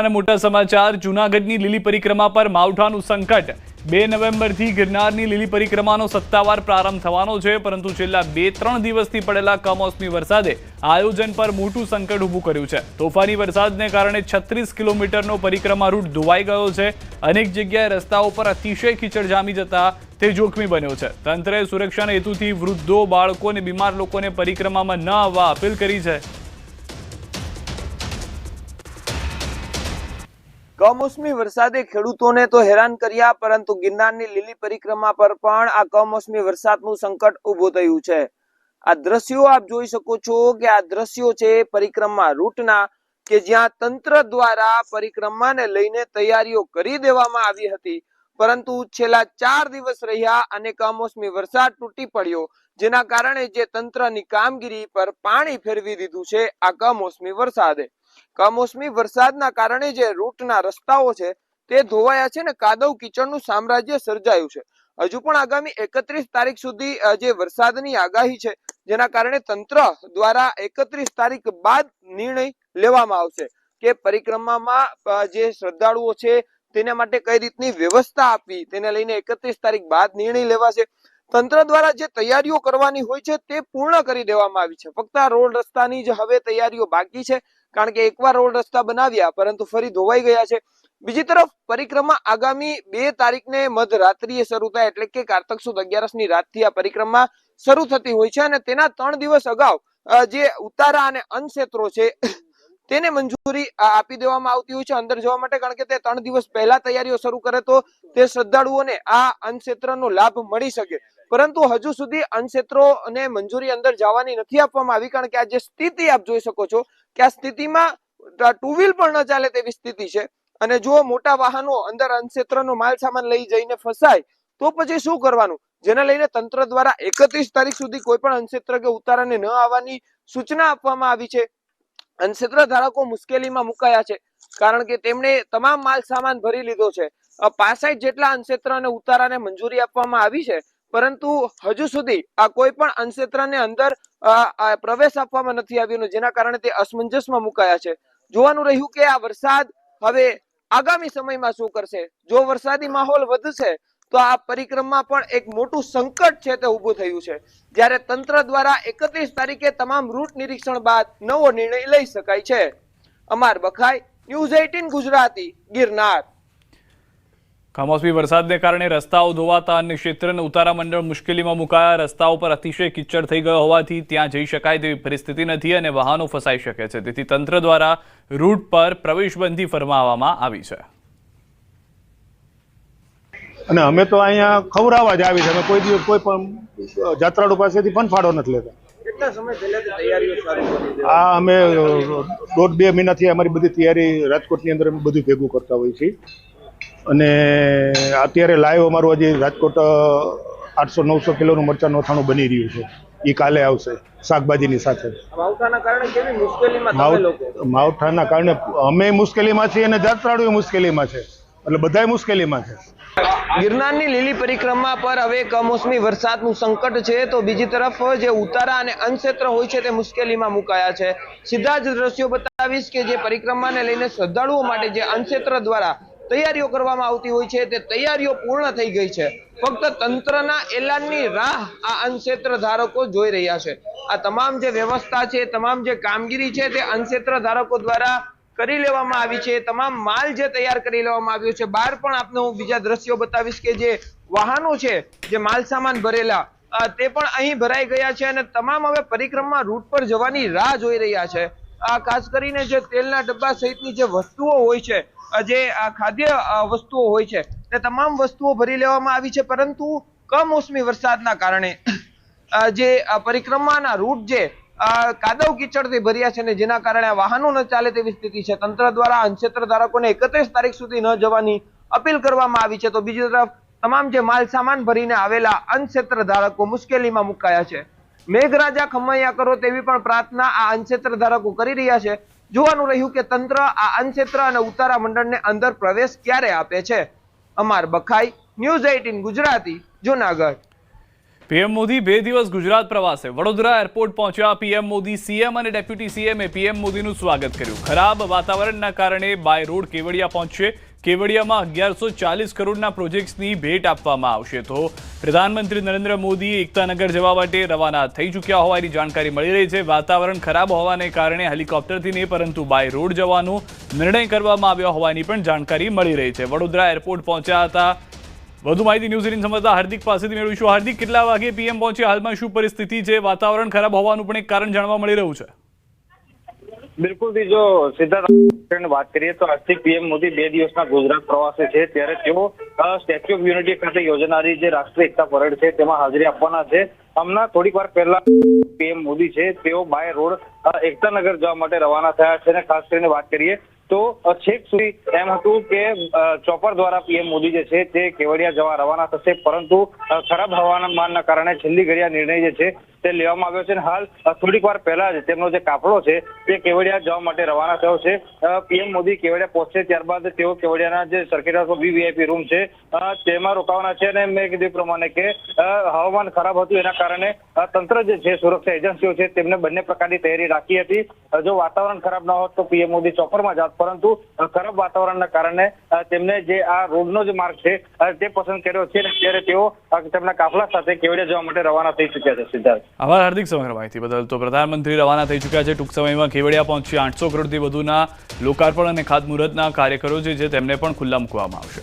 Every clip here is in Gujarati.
અને મોટા સમાચાર જૂનાગઢની લીલી પરિક્રમા પર માવઠાનું સંકટ 2 નવેમ્બરથી ગિરનારની લીલી પરિક્રમાનો સત્તાવાર પ્રારંભ થવાનો છે, પરંતુ છેલ્લા 2-3 દિવસથી પડેલા કમોસમી વરસાદે આયોજન પર મોટું સંકટ ઊભું કર્યું છે। તોફાની વરસાદને કારણે 36 કિલોમીટરનો પરિક્રમા રૂટ ધોવાઈ ગયો છે। અનેક જગ્યાએ રસ્તાઓ પર અતિશય કીચડ જામી જતા તે જોખમી બન્યો છે। તંત્રએ સુરક્ષાના હેતુથી વૃદ્ધો, બાળકો અને બીમાર લોકોને પરિક્રમામાં ન આવવા અપીલ કરી છે। કમોસમી વરસાદે ખેડૂતોને તો હેરાન કર્યા, પરંતુ ગિરનારની લીલી પરિક્રમા પર પણ આ કમોસમી વરસાદનું સંકટ ઊભું થયું છે। આ દ્રશ્યો આપ જોઈ શકો છો કે આ દ્રશ્યો છે પરિક્રમા રૂટના, કે જ્યાં તંત્ર દ્વારા પરિક્રમાને લઈને તૈયારીઓ કરી દેવામાં આવી હતી, પરંતુ છેલ્લા 4 દિવસ રહ્યા અને કમોસમી વરસાદ તૂટી પડ્યો, જેના કારણે જે તંત્રની કામગીરી પર પાણી ફેરવી દીધું છે આ કમોસમી વરસાદે। કમોસમી વરસાદના કારણે જે રૂટના રસ્તાઓ છે તે ધોવાયા છે ને કાદવ કીચડનું સામ્રાજ્ય સર્જાયું છે। હજુ પણ આગામી 31 તારીખ સુધી જે વરસાદની આગાહી છે, જેના કારણે તંત્ર દ્વારા 31 તારીખ બાદ નિર્ણય લેવામાં આવશે કે પરિક્રમામાં જે શ્રદ્ધાળુઓ છે તેના માટે કઈ રીતની વ્યવસ્થા આપવી, તેને લઈને 31 તારીખ બાદ નિર્ણય લેવાશે। તંત્ર દ્વારા જે તૈયારીઓ કરવાની હોય છે તે પૂર્ણ કરી દેવામાં આવી છે। ફક્ત આ રોડ રસ્તાની જ હવે તૈયારીઓ બાકી છે, કારણ કે એકવાર રોડ રસ્તા બનાવ્યા પરંતુ ફરી ધોવાઈ ગયા છે। બીજી તરફ પરિક્રમા આગામી 2 તારીખને મધરાત્રિએ શરૂ થાય, એટલે કે કારતક સુદ 11ની રાતથી આ પરિક્રમા શરૂ થતી હોય છે, અને તેના 3 દિવસ અગાઉ જે ઉતારા અને અનક્ષેત્રો છે તેને મંજૂરી આપી દેવામાં આવતી હોય છે અંદર જવા માટે, કારણ કે તે 3 દિવસ પહેલા તૈયારીઓ શરૂ કરે તો તે શ્રદ્ધાળુઓને આ અનક્ષેત્રનો લાભ મળી શકે। પરંતુ હજુ સુધી અનક્ષેત્રોને મંજૂરી અંદર જવાની નથી આપવામાં આવી, કારણ કે આ જે સ્થિતિ આપ જોઈ શકો છો કે આ સ્થિતિમાં 2 વ્હીલ પણ ન ચાલે તેવી સ્થિતિ છે, અને જો મોટા વાહનો અંદર અનક્ષેત્રનો માલ સામાન લઈ જઈને ફસાય તો પછી શું કરવાનું, જેને લઈને તંત્ર દ્વારા 31 તારીખ સુધી કોઈ પણ અનક્ષેત્ર કે ઉતારાને ન આવવાની સૂચના આપવામાં આવી છે। અનક્ષેત્ર ધારકો મુશ્કેલીમાં મુકાયા છે, કારણ કે તેમણે તમામ માલ સામાન ભરી લીધો છે। 65 જેટલા અનક્ષેત્ર અને ઉતારાને મંજૂરી આપવામાં આવી છે, પરંતુ હજુ સુધી આ કોઈ પણ અનક્ષેત્રને અંદર પ્રવેશ આપવામાં નથી આવ્યો, જેના કારણે તે અસમંજસમાં મુકાયા છે। જોવાનું રહ્યું કે આ વરસાદ હવે આગામી સમયમાં શું કરશે। જો વરસાદી માહોલ વધશે તો આ પરિક્રમા પણ એક મોટું સંકટ છે તે ઊભું થયું છે, જ્યારે તંત્ર દ્વારા 31 તારીખે તમામ રૂટ નિરીક્ષણ બાદ નવો નિર્ણય લઈ શકાય છે। અમાર બખાઈ, ન્યૂઝ 18 ગુજરાતી, ગિરનાર। કમોસમી વરસાદને કારણે રસ્તાઓ ધોવાતા અન્ય ક્ષેત્ર અને ઉતારા મંડળ મુશ્કેલીમાં મુકાયા। રસ્તાઓ પર અતિશય કીચડ થઈ ગયો હોવાથી ત્યાં જઈ શકાય તેવી પરિસ્થિતિ નથી અને વાહનો ફસાઈ શકે છે, તેથી તંત્ર દ્વારા રૂટ પર પ્રવેશબંધી ફરમાવવામાં આવી છે। અને અમે તો અહીંયા ખવડાવવા જ આવી છે, અમે કોઈ દિવસ કોઈ પણ જાત્રાળુ પાસેથી પણ ફાળો નથી લેતા। કેટલા સમય પહેલાથી તૈયારીઓ શરૂ કરી છે? આ અમે 1.5-2 મહિનાથી અમારી બધી તૈયારી રાજકોટની અંદર અમે બધું ભેગું કરતા હોઈએ છીએ, અને અત્યારે લાઈવ અમારું હજી રાજકોટ 800-900 કિલોનું મરચાંનું અથાણું બની રહ્યું છે, એ કાલે આવશે શાકભાજીની સાથે। માવઠાના કારણે કેવી મુશ્કેલીમાં તમે લોકો? માવઠાના કારણે અમે મુશ્કેલીમાં છીએ અને જાત્રાળુઓ મુશ્કેલીમાં છે, એટલે બધાય મુશ્કેલીમાં છે। ગિરનારની લીલી પરિક્રમા પર હવે કમોસમી વરસાદનું સંકટ છે, તો બીજી તરફ જે ઉતારા અને અનક્ષેત્ર હોય છે તે મુશ્કેલીમાં મુકાયા છે। સીધા જ દ્રશ્યો બતાવીશ કે જે પરિક્રમાને લઈને શ્રદ્ધાળુઓ માટે જે અનક્ષેત્ર દ્વારા તૈયારીઓ કરવામાં આવતી હોય છે તે તૈયારીઓ પૂર્ણ થઈ ગઈ છે। ફક્ત તંત્રના એલાનની રાહ આ અનક્ષેત્ર ધારકો જોઈ રહ્યા છે। આ તમામ જે વ્યવસ્થા છે, તમામ જે કામગીરી છે તે અનક્ષેત્ર ધારકો દ્વારા કરી લેવામાં આવી છે। તમામ માલ જે તૈયાર કરી લેવામાં આવ્યો છે, બહાર પણ આપને હું બીજા દ્રશ્યો બતાવીશ કે જે વાહનો છે, જે માલ સામાન ભરેલા તે પણ અહીં ભરાઈ ગયા છે, અને તમામ હવે પરિક્રમા રૂટ પર જવાની રાહ જોઈ રહ્યા છે। ખાસ કરીને જે તેલના ડબ્બા સહિતની જે વસ્તુઓ હોય છે, જે ખાદ્ય વસ્તુઓ હોય છે, તે તમામ વસ્તુઓ ભરી લેવામાં આવી છે, પરંતુ કમોસમી વરસાદના કારણે જે પરિક્રમાના રૂટ જે કાદવ કીચડથી ભર્યા છે, ને જેના કારણે વાહનો ન ચાલે તેવી સ્થિતિ છે। તંત્ર દ્વારા અનક્ષેત્ર ધારકોને 31 તારીખ સુધી ન જવાની અપીલ કરવામાં આવી છે, તો બીજી તરફ તમામ જે માલ સામાન ભરીને આવેલા અનક્ષેત્ર ધારકો મુશ્કેલીમાં મુકાયા છે। મેઘરાજા ખમૈયા કરો તેવી પણ પ્રાર્થના આ અનક્ષેત્ર ધારકો કરી રહ્યા છે। જોવાનું રહ્યું કે તંત્ર આ અનક્ષેત્ર અને ઉતારા મંડળને અંદર પ્રવેશ ક્યારે આપે છે। અમાર બખાઈ, ન્યૂઝ 18 ગુજરાતી, જૂનાગઢ। પીએમ મોદી 2 દિવસ ગુજરાત પ્રવાસે વડોદરા એરપોર્ટ પહોંચ્યા પીએમ મોદી. સીએમ અને ડેપ્યુટી સીએમએ પીએમ મોદીનું સ્વાગત કર્યું. ખરાબ વાતાવરણના કારણે બાય રોડ કેવડિયા પહોંચશે. કેવડિયામાં 1140 કરોડના પ્રોજેક્ટ્સની ભેટ આપવામાં આવશે. તો પ્રધાનમંત્રી નરેન્દ્ર મોદી એકતાનગર જવા માટે રવાના થઈ ચૂક્યા હોવાની જાણકારી મળી રહી છે. વાતાવરણ ખરાબ હોવાને કારણે હેલિકોપ્ટરથી નહીં પરંતુ બાય રોડ જવાનો નિર્ણય કરવામાં આવ્યો હોવાની પણ જાણકારી મળી રહી છે. વડોદરા એરપોર્ટ પહોંચ્યા હતા. વધુ માહિતી ન્યૂઝ 18 સંવાદદાતા હાર્દિક પાસેથી મેળવીશું. હાર્દિક, કેટલા વાગે પીએમ પહોંચ્યા? હાલમાં શું પરિસ્થિતિ છે? વાતાવરણ ખરાબ હોવાનું પણ એક કારણ જાણવા મળી રહ્યું છે. બિલકુલ, જો સીધા વાત કરીએ તો આજથી પીએમ મોદી 2 દિવસના ગુજરાત પ્રવાસે છે, ત્યારે તેઓ સ્ટેચ્યુ ઓફ યુનિટી ખાતે યોજાનારી જે રાષ્ટ્રીય એકતા પરેડ છે તેમાં હાજરી આપવાના છે. હમણાં થોડીક વાર પહેલા પીએમ મોદી છે તેઓ બાય રોડ એકતાનગર જવા માટે રવાના થયા છે. અને ખાસ કરીને વાત કરીએ તો છેક સુધી એમ હતું કે ચોપર દ્વારા પીએમ મોદી જે છે તે કેવડિયા જવા રવાના થશે, પરંતુ ખરાબ હવામાનના કારણે છેલ્લી ઘડીએ નિર્ણય જે છે તે લેવામાં આવ્યો છે. અને હાલ થોડીક વાર પહેલા જ તેમનો જે કાફલો છે તે કેવડિયા જવા માટે રવાના થયો છે. પીએમ મોદી કેવડિયા પહોંચશે ત્યારબાદ તેઓ કેવડિયાના જે સર્કિટ હાઉસ વીવીઆઈપી રૂમ છે તેમાં રોકાવાના છે. અને મેં કીધું પ્રમાણે કે હવામાન ખરાબ હતું એના કારણે તંત્ર જે છે, સુરક્ષા એજન્સીઓ છે, તેમને બંને પ્રકારની તૈયારી રાખી હતી. જો વાતાવરણ ખરાબ ન હોત તો પીએમ મોદી ચોપરમાં જાત, પરંતુ ખરાબ વાતાવરણના કારણે તેમને જે આ રોડનો જે માર્ગ છે તે પસંદ કર્યો છે. ત્યારે તેઓ તેમના કાફલા સાથે કેવડિયા જવા માટે રવાના થઈ ચૂક્યા છે. સિદ્ધાર્થ, આભાર હાર્દિક સમગ્ર માહિતી બદલ. તો પ્રધાનમંત્રી રવાના થઈ ચૂક્યા છે. ટૂંક સમયમાં કેવડિયા પહોંચી 800 કરોડથી વધુના લોકાર્પણ અને ખાતમુહૂર્તના કાર્યક્રમો છે તેમને પણ ખુલ્લા મૂકવામાં આવશે.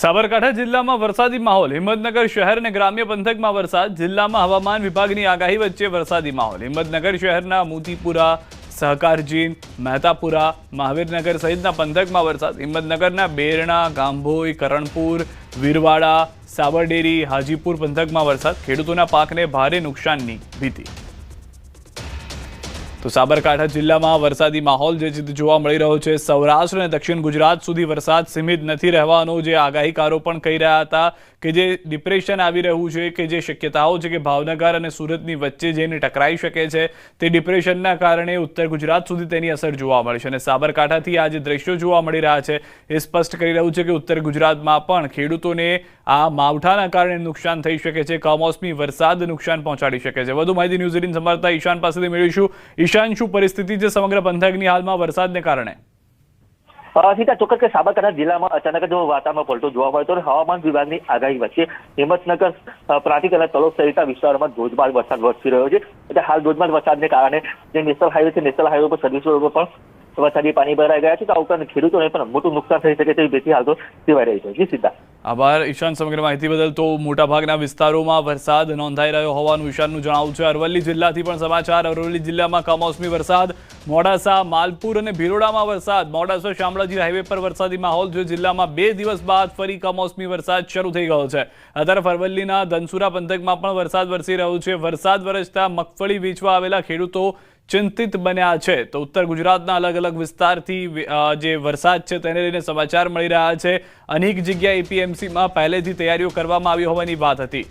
સાબરકાંઠા જિલ્લામાં વરસાદી માહોલ. હિંમતનગર શહેર અને ગ્રામ્ય પંથકમાં વરસાદ. જિલ્લામાં હવામાન વિભાગની આગાહી વચ્ચે વરસાદી માહોલ. હિંમતનગર શહેરના મોતીપુરા, સહકારજીન, મહેતાપુરા, મહાવીરનગર સહિતના પંથકમાં વરસાદ. હિંમતનગરના બેરણા, ગાંભોઈ, કરણપુર, વીરવાડા, સાબરડેરી, હાજીપુર પંથકમાં વરસાદ. ખેડૂતોના પાકને ભારે નુકસાનની ભીતિ. તો સાબરકાંઠા જિલ્લામાં વરસાદી માહોલ જે જોવા મળી રહ્યો છે. સૌરાષ્ટ્ર અને દક્ષિણ ગુજરાત સુધી વરસાદ સીમિત નથી રહેવાનો જે આગાહીકારો પણ કહી રહ્યા હતા કે જે ડિપ્રેશન આવી રહ્યું છે, કે જે શક્યતાઓ છે કે ભાવનગર અને સુરતની વચ્ચે જઈને ટકરાઈ શકે છે, તે ડિપ્રેશનના કારણે ઉત્તર ગુજરાત સુધી તેની અસર જોવા મળશે. અને સાબરકાંઠાથી આ જે દ્રશ્યો જોવા મળી રહ્યા છે એ સ્પષ્ટ કરી રહ્યું છે કે ઉત્તર ગુજરાતમાં પણ ખેડૂતોને આ માવઠાના કારણે નુકસાન થઈ શકે છે. કમોસમી વરસાદ નુકસાન પહોંચાડી શકે છે. વધુ માહિતી ન્યૂઝ 18 સંવાદદાતા ઈશાન પાસેથી મેળવીશું. ઈશાન, શું પરિસ્થિતિ છે સમગ્ર પંથકની હાલમાં વરસાદને કારણે? સીધા ચોક્કસ કે સાબરકાંઠા જિલ્લામાં અચાનક જો વાતાવરણમાં પલટો જોવા મળ્યો તો હવામાન વિભાગની આગાહી વચ્ચે હિંમતનગર, પ્રાંતિક અને તલોદ સહિતના વિસ્તારોમાં ધોધમાર વરસાદ વરસી રહ્યો છે. એટલે હાલ ધોધમાર વરસાદને કારણે જે નેશનલ હાઈવે છે, નેશનલ હાઈવે પર સર્વિસ રોડ પર પણ વરસાદી પાણી ભરાઈ ગયા છે. તો આ ઉપરાંત ખેડૂતોને પણ મોટું નુકસાન થઈ શકે તેવી ભીતિ હાલ તો સેવાઈ રહી છે. જી સીધા આભાર ઈશાન સમગ્ર માહિતી બદલ. તો મોટાભાગના વિસ્તારોમાં વરસાદ નોંધાઈ રહ્યો હોવાનું ઈશાનનું જણાવવું છે. અરવલ્લી જિલ્લાથી પણ સમાચાર. અરવલ્લી જિલ્લામાં કમોસમી વરસાદ. મોડાસા, માલપુર અને ભિલોડામાં વરસાદ. મોડાસા શામળાજી હાઈવે પર વરસાદી માહોલ. જો જિલ્લામાં 2 દિવસ બાદ ફરી કમોસમી વરસાદ શરૂ થઈ ગયો છે. આ તરફ અરવલ્લીના ધનસુરા પંથકમાં પણ વરસાદ વરસી રહ્યો છે. વરસાદ વરસતા મગફળી વેચવા આવેલા ખેડૂતો ચિંતિત બન્યા છે. તો ઉત્તર ગુજરાતના અલગ અલગ વિસ્તારથી જે વરસાદ છે તેને લઈને સમાચાર મળી રહ્યા છે. અનેક જગ્યાએ એપીએમસીમાં પહેલેથી તૈયારીઓ કરવામાં આવી હોવાની વાત હતી.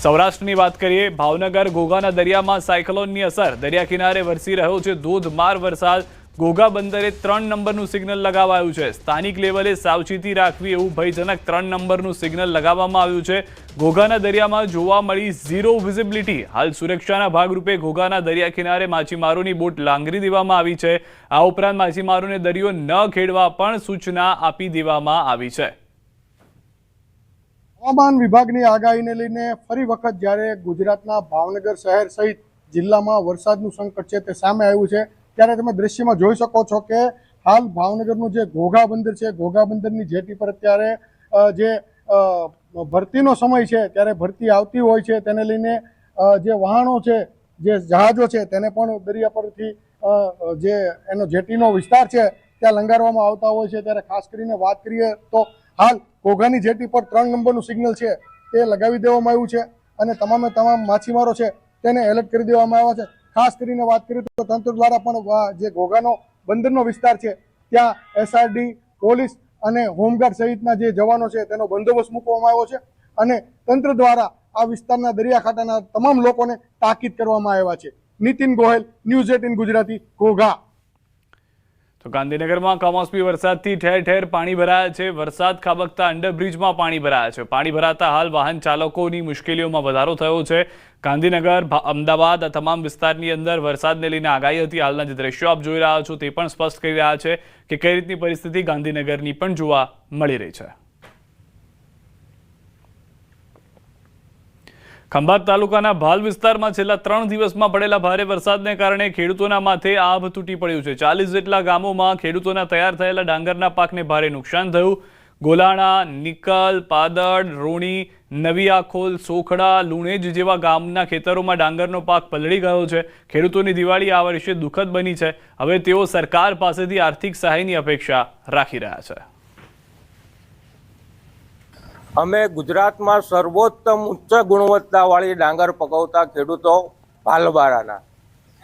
સૌરાષ્ટ્રની વાત કરીએ, ભાવનગર, ઘોઘાના દરિયામાં સાયક્લોનની અસર. દરિયા કિનારે વરસી રહ્યો છે ધોધમાર વરસાદ. ઘોઘા બંદરે 3 નંબરનું સિગ્નલ લગાવાયું છે. સ્થાનિક લેવલે સાવચેતી રાખવી એવું ભયજનક 3 નંબરનું સિગ્નલ લગાવવામાં આવ્યું છે. ઘોઘાના દરિયામાં જોવા મળી ઝીરો વિઝિબિલિટી. હાલ સુરક્ષાના ભાગરૂપે ઘોઘાના દરિયા કિનારે માછીમારોની બોટ લાંગરી દેવામાં આવી છે. આ ઉપરાંત માછીમારોને દરિયો ન ખેડવા પણ સૂચના આપી દેવામાં આવી છે. હવામાન વિભાગની આગાહીને લઈને ફરી વખત જ્યારે ગુજરાતના ભાવનગર શહેર સહિત જિલ્લામાં વરસાદનું સંકટ છે તે સામે આવ્યું છે, ત્યારે તમે દ્રશ્યમાં જોઈ શકો છો કે હાલ ભાવનગરનું જે ઘોઘા બંદર છે, ઘોઘા બંદરની જેટી પર અત્યારે જે ભરતીનો સમય છે ત્યારે ભરતી આવતી હોય છે, તેને લઈને જે વહાણો છે, જે જહાજો છે તેને પણ દરિયા પરથી જે એનો જેટીનો વિસ્તાર છે ત્યાં લંગારવામાં આવતા હોય છે. ત્યારે ખાસ કરીને વાત કરીએ તો હાલ ઘોઘાની જેટી પર 3 નંબરનું સિગ્નલ છે તે લગાવી દેવામાં આવ્યું છે અને તમામે તમામ માછીમારો છે તેને એલર્ટ કરી દેવામાં આવ્યા છે. ખાસ કરીને વાત કરીએ તો તંત્ર દ્વારા પણ જે ઘોઘાનો બંદરનો વિસ્તાર છે ત્યાં એસઆરડી, પોલીસ અને હોમગાર્ડ સહિતના જે જવાનો છે તેનો બંદોબસ્ત મૂકવામાં આવ્યો છે અને તંત્ર દ્વારા આ વિસ્તારના દરિયાકાંઠાના તમામ લોકોને તાકીદ કરવામાં આવ્યા છે. નીતિન ગોહેલ, ન્યૂઝ 18 ગુજરાતી, ઘોઘા. તો ગાંધીનગરમાં કમોસમી વરસાદથી ઠેર ઠેર પાણી ભરાયા છે. વરસાદ ખાબકતા અંડરબ્રિજમાં પાણી ભરાયા છે. પાણી ભરાતા હાલ વાહન ચાલકોની મુશ્કેલીઓમાં વધારો થયો છે. ગાંધીનગર, અમદાવાદ આ તમામ વિસ્તારની અંદર વરસાદને લઈને આગાહી હતી. હાલના જે દ્રશ્યો આપ જોઈ રહ્યા છો તે પણ સ્પષ્ટ કરી રહ્યા છે કે કઈ રીતની પરિસ્થિતિ ગાંધીનગરની પણ જોવા મળી રહી છે. ખંભાત તાલુકાના ભાલ વિસ્તારમાં છેલ્લા 3 દિવસમાં પડેલા ભારે વરસાદને કારણે ખેડૂતોના માથે આભ તૂટી પડ્યું છે. 40 જેટલા ગામોમાં ખેડૂતોના તૈયાર થયેલા ડાંગરના પાકને ભારે નુકસાન થયું. ગોલાણા, નિકલ, પાદડ, રોણી, નવી આખોલ, સોખડા, લુણેજ જેવા ગામના ખેતરોમાં ડાંગરનો પાક પલળી ગયો છે. ખેડૂતોની દિવાળી આ વર્ષે દુઃખદ બની છે. હવે તેઓ સરકાર પાસેથી આર્થિક સહાયની અપેક્ષા રાખી રહ્યા છે. અમે ગુજરાતમાં સર્વોત્તમ ઉચ્ચ ગુણવત્તાવાળી ડાંગર પકવતા ખેડૂતો ભાલબારાના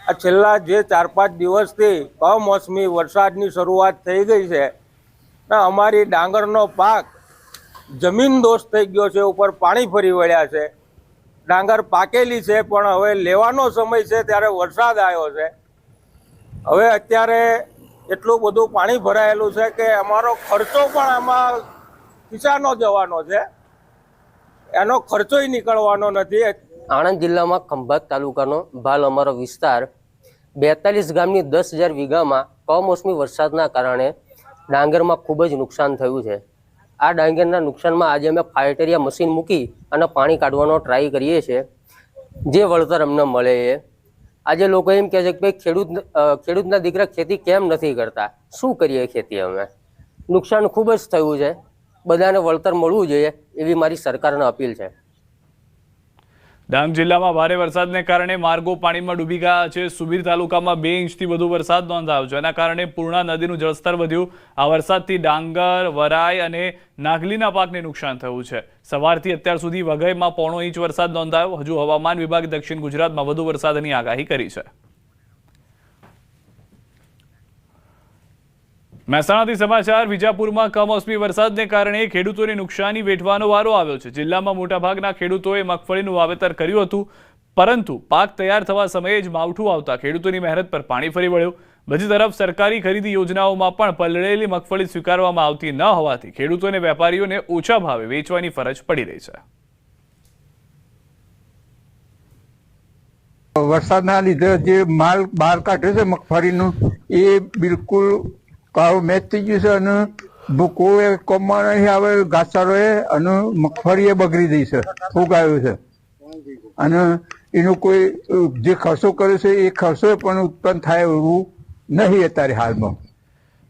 આ છેલ્લા જે 4-5 દિવસથી કમોસમી વરસાદની શરૂઆત થઈ ગઈ છે ને અમારી ડાંગરનો પાક જમીન દોષ થઈ ગયો છે. ઉપર પાણી ફરી વળ્યા છે. ડાંગર પાકેલી છે પણ હવે લેવાનો સમય છે ત્યારે વરસાદ આવ્યો છે. હવે અત્યારે એટલું બધું પાણી ભરાયેલું છે કે અમારો ખર્ચો પણ આમાં ખિસ્સાનો જવાનો છે. એનો ખર્ચોય નીકળવાનો નથી. આણંદ જિલ્લામાં ખંભાત તાલુકાનો ભાલ અમારો વિસ્તાર 42 ગામની 10,000 વીઘામાં કમોસમી વરસાદના કારણે ડાંગરમાં ખૂબ જ નુકસાન થયું છે. આ ડાંગરના નુકસાનમાં આજે અમે ફાઇટરિયા મશીન મૂકી અને પાણી કાઢવાનો ટ્રાય કરીએ છીએ. જે વળતર અમને મળે એ. આજે લોકો એમ કહે છે કે ભાઈ ખેડૂતના દીકરા ખેતી કેમ નથી કરતા. શું કરીએ ખેતી? અમે નુકસાન ખૂબ જ થયું છે. બધાને વળતર મળવું જોઈએ એવી મારી સરકારને અપીલ છે. ડાંગ જિલ્લામાં ભારે વરસાદને કારણે માર્ગો પાણીમાં ડૂબી ગયા છે. સુબીર તાલુકામાં 2 ઇંચથી વધુ વરસાદ નોંધાયો છે. જેના કારણે પૂર્ણા નદીનું જળસ્તર વધ્યું. આ વરસાદથી ડાંગર, વરાઈ અને નાગલીના પાકને નુકસાન થયું છે. સવારથી અત્યાર સુધી વઘઈમાં 1.5 ઇંચ વરસાદ નોંધાયો. હજુ હવામાન વિભાગે દક્ષિણ ગુજરાતમાં વધુ વરસાદની આગાહી કરી છે. મહેસાણાથી સમાચાર. વિજાપુરમાં કમોસમી વરસાદને કારણે ખેડૂતોને નુકસાની વેઠવાનો વારો આવ્યો છે. જિલ્લામાં મોટાભાગના ખેડૂતોએ મગફળીનું વાવેતર કર્યું હતું, પરંતુ પાક તૈયાર થવા સમયે જ માવઠું આવતા ખેડૂતોની મહેનત પર પાણી ફરી વળ્યું. બીજી તરફ સરકારી ખરીદી યોજનાઓમાં પણ પલળેલી મગફળી સ્વીકારવામાં આવતી ન હોવાથી ખેડૂતોને વેપારીઓને ઓછા ભાવે વેચવાની ફરજ પડી રહી છે. વરસાદના લીધે જે માલ બહાર કાઢે છે મગફળીનું એ બિલકુલ કાળું મેચ થઈ ગયું છે અને ભૂકો એ કોમમાં નહીં આવે, ઘાસચારો એ અને મગફળી એ બગડી ગઈ છે, ફૂગાયું છે અને એનો કોઈ જે ખર્ચો કરે છે એ ખર્ચો પણ ઉત્પન્ન થાય એવું નહીં અત્યારે હાલમાં.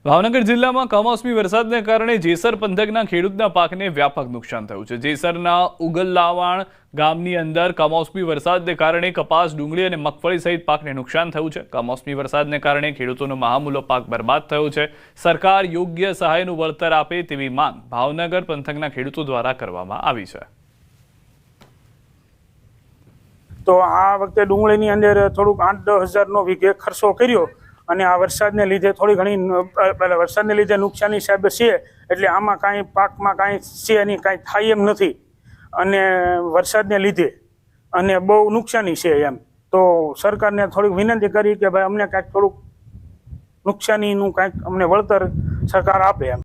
ભાવનગર જિલ્લામાં કમોસમી વરસાદને કારણે જેસર પંથકના ખેડૂતના પાકને વ્યાપક નુકસાન થયું છે. જેસરના ઉગલલાવાણ ગામની અંદર કમોસમી વરસાદને કારણે કપાસ, ડુંગળી અને મગફળી સહિત પાકને નુકસાન થયું છે. કમોસમી વરસાદને કારણે ખેડૂતોનો મહામૂલો પાક બરબાદ થયો છે. સરકાર યોગ્ય સહાયનું વળતર આપે તેવી માંગ ભાવનગર પંથકના ખેડૂતો દ્વારા કરવામાં આવી છે. તો આ વખતે ડુંગળીની અંદર થોડુંક 8-10 હજારનો વીઘે ખર્ચો કર્યો અને આ વરસાદને લીધે થોડી ઘણી વરસાદને લીધે નુકસાની સાહેબ છે. એટલે આમાં કાંઈ પાકમાં કાંઈ છે નહીં, કાંઈ થાય એમ નથી અને વરસાદને લીધે અને બહુ નુકસાની છે એમ. તો સરકારને થોડીક વિનંતી કરી કે ભાઈ અમને કાંઈક થોડુંક નુકસાનીનું કાંઈક અમને વળતર સરકાર આપે એમ.